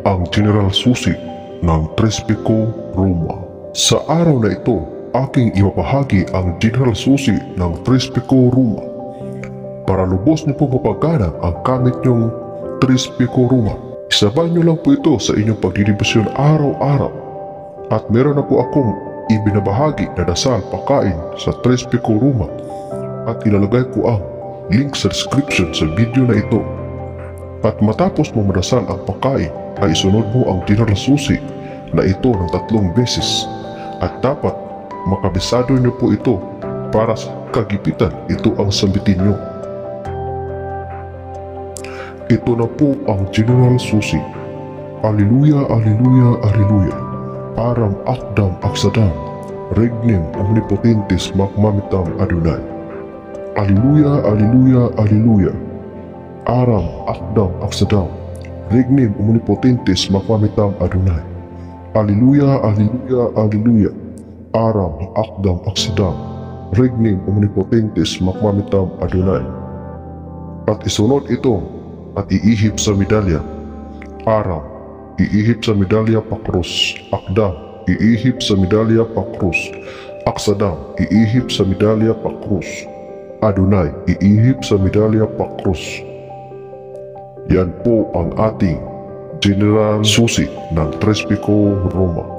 ang General Susi ng Trespico, Roma. Sa araw na ito, aking ibabahagi ang General Susi ng Trespico, Roma. Para lubos niyo po mapagana ang gamit niyong Trespico, Roma, isabahan niyo lang po ito sa inyong pagdidibusyon araw-araw. At meron na po akong ibinabahagi na dasal pagkain sa Trespico, Roma at ilalagay ko ang link sa description sa video na ito. At matapos mo madasal ang pagkain ay isunod mo ang General Susi na ito ng 3 beses at dapat makabisado niyo po ito para sa kagipitan ito ang sambitin niyo. Ito na po ang General Susi. Alleluia, Alleluia, Alleluia. Aram akdam aksadam, regnem omnipotentes magmamitam Adonai. Alleluia, Alleluia, Alleluia. Aram akdam aksadam, regnem omnipotentes magmamitam Adonai. Alleluia, Alleluia, Alleluia. Aram akdam aksadam, regnem omnipotentes magmamitam Adonai. At isunod ito at iihip sa medalya. Aram, iihip sa medalya pakrus. Akdam, iihip sa medalya pakrus. Aksadam, iihip sa medalya pakrus. Adonai, iihip sa medalya pakrus. Yan po ang ating General Susi ng Trespico, Roma.